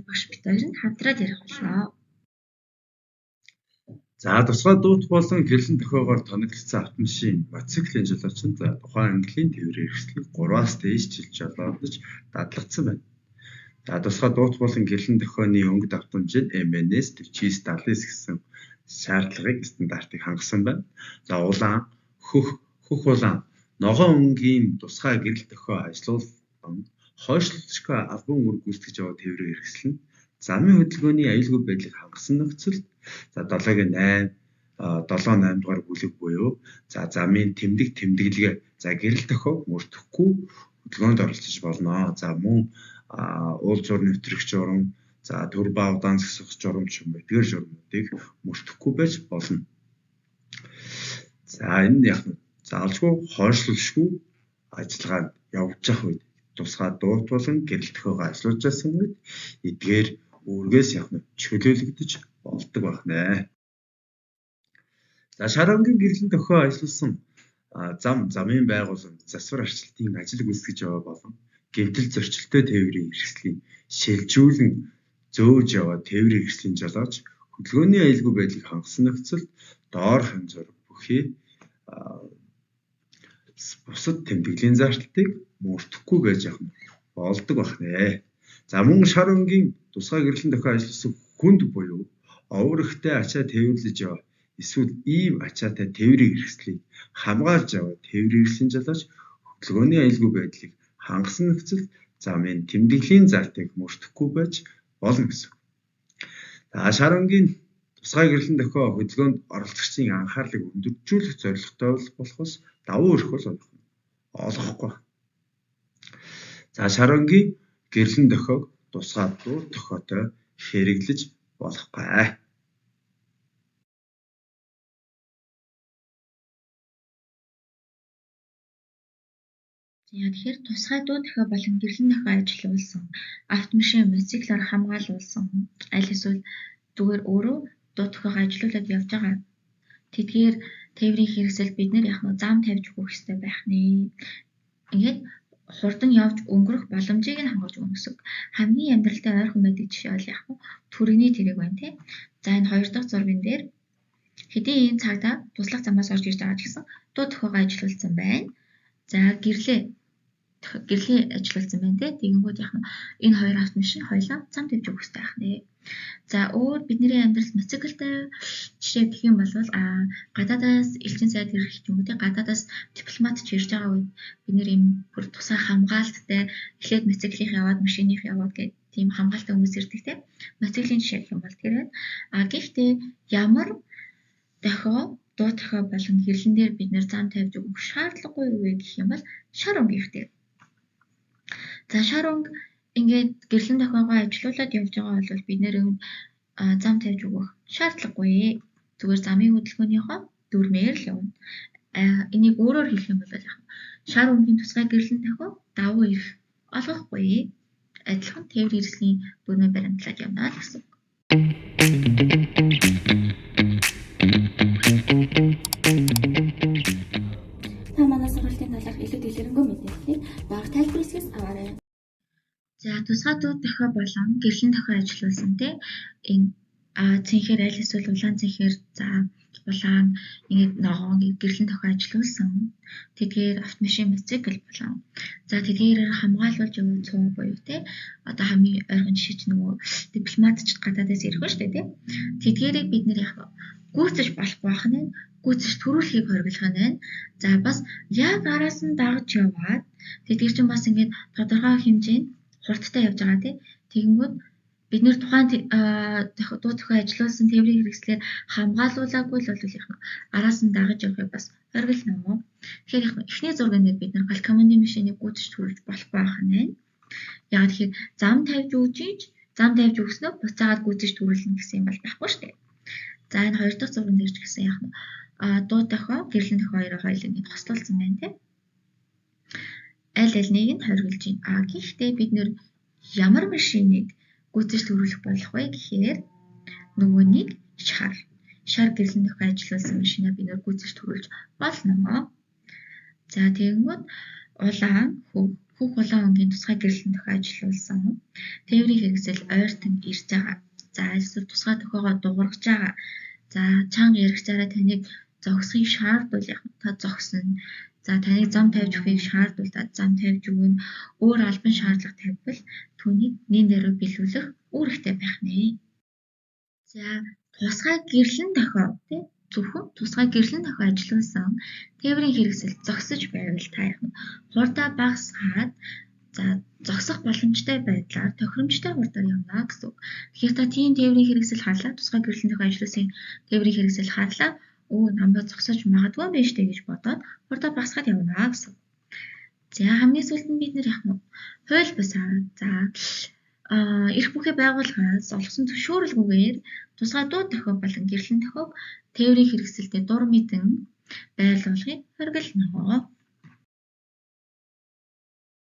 багш бид хоёр нь хамтраад ярих боллоо. За тусгай дуут болон гэрлэн тохиогоор тоноглосон автомашин, мотоциклийн жолоочид тухайн английн тээврийн хэрэгслийг 3-аас дээш жил жолоодож дадлагдсан байна. За тусгай дуут болон гэрлэн тохионы өнгө давтамжид MNS 4979 гэсэн шаардлагыг стандартыг хангасан байна. За улаан, хөх улаан, ногоон өнгийн тусгай гэрэл тохио ажилуулсан хойшлолцохой албан үүрэг гүйцэтгэж яваа тээврийн хэрэгсэл нь замын хөдөлгөөний аюулгүй байдлыг хангасан нөхцөлд за 7-8 дугаар бүлэг буюу за замын тэмдэглэгээ за гэрэл тохиог мөрдөхгүй хөдөлгөөнд оролцож болно. За мөн уул журам нэвтрэх журам, за төр ба удаан зогсох журам ч юм уу эдгээр журмуудыг мөрдөхгүй байж болно. За энэ яг заалжгүй хойшлолшгүй ажиллагаанд явж явах үед тусгай дуут болон гэрэл тохиогоо ажиллаж байсан үед эдгээр үүргээс яг чөлөөлөгдөж болдог байна. За шар өнгийн гэрлэн тохио ажилласан замын байгууллагын засвар арчилтын ажил гүйцэтгэж яваа болон гэмтэл зөрчилтэй тээврийн хэрэгслийн шилжүүлэн зөөж яваа тээврийн хэрэгслийн жолооч хөдөлгөөний аюулгүй байдлыг хангасан нөхцөлд доор хэмжээр бүхий бусад тэмдэглэлийн зардалтыг мөрдөхгүй байж явах болдог байна. За мөн шар өнгийн тусгай гэрлэн тохио ажилласан хүнд буюу овор ихтэй ачаа тээвэрлэж яваа эсвэл ийм ачаатай тээврийн хэрэгслийг хамгаалж яваа тээврийн хэрэгслийн жолооч хөдөлгөөний аюулгүй байдлыг хангасан нөхцөлд замын тэмдэглэлийн зардыг мөрдөхгүй байж болно гэсэн. За шар өнгийн тусгай гэрлэн тохио хөдөлгөөнд оролцогчдын анхаарлыг өндөржүүлэх зорилготой болохоос давуу эрх бол олохгүй. За шар өнгийн гэрлэн тохиог тусгай дуут тохиотой хэрэглэж болохгүй. Тэгэхээр тусгай дуут тохио болон гэрлэн тохио ажилуулсан автомашин, мотоциклоор хамгаалуулсан аль эсвэл зүгээр өөрөө дуут тохиогоо ажилуулад явж байгаа. Тэдгээр тээврийн хэрэгсэл бид нэр яг нь зам тавьж өгөх хэрэгтэй байх нэ. Ингээд хурдан явж өнгөрөх боломжийг нь хангаж өгнө гэсэн. Хамгийн амьдралтай ойрхон байдаг жишээ бол яг нь түргэний тэрэг байна тий. За энэ 2 дахь зурган дээр хэдийн ийм цагдаа туслах замаас орж ирж байгаа ч гэсэн дуут тохиогоо ажилуулсан байна. За гэрлээ ажилуулсан байна тий. Тэгэнгүүт яг нь энэ хоёр автомашин хоёлаа зам тавьж өгөх хэрэгтэй байх нэ. За өөр бидний амьдралд мотоциклтай жишээ гэх юм бол гадаадаас элчин сайд ирэх юм уу тий гадаадаас дипломат ч ирж байгаа үед бид нэр юм бүр тусгай хамгаалттай эхлээд мотоциклийнх яваад машиных яваад гэх тийм хамгаалтай хүмүүс ирдэг тий мотоциклийн жишээ гэх юм бол тэр байна. Гэхдээ ямар дохио дуут тохио болон гэрлэн дээр бид нэр зам тавьж өгөх шаардлагагүй юу гэх юм бол шар өнгийнх дээр. За шар өнг ингээд гэрлэн тохиогоо ажилуулад явж байгаа бол бид нэр зам тавьж өгөх шаардлагагүй. Зүгээр замын хөдөлгөөнийхөө дүрмээр л явна. Энийг өөрөөр хэлэх юм бол яг шар өнгийн тусгай гэрлэн тохио давуу эрх олгохгүй. Адилхан тээврийн хэрэгслийн дүрмээр баримтлаад явна л гэсэн. Та манай сургалтын талаарх илүү дэлгэрэнгүй мэдээллийг дараах тайлбар хэсгээс аваарай. За тусгай дуут тохио болон гэрлэн тохио ажилуулсан тий энэ цэнхэр аль эсвэл улаан цэнхэр за улаан ингээд ногоон гэрлэн тохио ажилуулсан тэдгээр автомашин мотоцикл болон за тэдгээрээр хамгаалуулж явах цуу буюу тий одоо хамгийн ойрхон жишээ чинь нөгөө дипломатч гадаадаас ирэх ба штэ тий тэдгээрийг бид нэр яг гүйцэж болохгүй байх нь гүйцэж төрүүлэхийг хориглох нь за бас яг араас нь дагаж яваад тэдгээр чинь бас ингээд тодорхой хэмжээнд хурдтай явж байгаа тий тэгэнгүүт бид нэр тухайн дуут тохио ажилуулсан тээврийн хэрэгслээр хамгаалуулаагүй л бол яг араас нь дагаж явахыг бас хориглоно. Тэгэхээр яг эхний зургийн дээр бид нар галкамоны машиныг гүйцэж төрүүлж болохгүй байх нь. Яг тэгэхээр зам тавьж өгснөө буцаагаад гүйцэж төрүүлнэ гэсэн юм бол байхгүй шүү дээ. За энэ 2 дахь зурган дээр ч гэсэн яг дуут тохио гэрлэн тохио хоёрыг ингэ хослуулсан байна тий. Аль алийг нь хориглож байна. Гэхдээ бид нэр ямар машиныг гүйцэж төрүүлэх болох вэ гэхээр нөгөө нэг шар гэрлэн тохио ажилуулсан машинаа бид нэр гүйцэж төрүүлж болно. За тэгэнгүүт улаан бүх улаан өнгийн тусгай гэрлэн дохио ажилуулсан. Тээврийн хэрэгсэл ойртон ирж байгаа. За эсвэл тусгай дохиогоо дуургаж байгаа. За чанга яригчаараа таныг зогсохыг шаардвал та зогсно. За таныг зам тавьж өгөхийг шаардвал та зам тавьж өгнө. Өөр албан шаардлага тавьбал түүнийг нэн дээр биелүүлэх үүрэгтэй байх нэ. За тусгай гэрлэн дохио тий зөвхөн тусгай гэрлэн дохио ажилуулсан тээврийн хэрэгсэл зогсож байвал та хурдаа багасгаад за зогсох боломжтой байдлаар тохиромжтой хурдаар явна гэсэн үг. Тэгэхээр та тийм тээврийн хэрэгсэл харлаа тусгай гэрлэн дохио ажилуулсан тээврийн хэрэгсэл харлаа намайг зогсож магадгүй байж дээ гэж бодоод хурдаа багасгаад явна гэсэн. За хамгийн сүүлд нь бид нэр хууль бусаа за эрх бүхий байгууллагаас олгосон зөвшөөрөлгүйгээр тусгай дуу дохио болон гэрлэн дохиог тээврийн хэрэгсэлдээ дур мэдэн байлуулахыг хориглоно.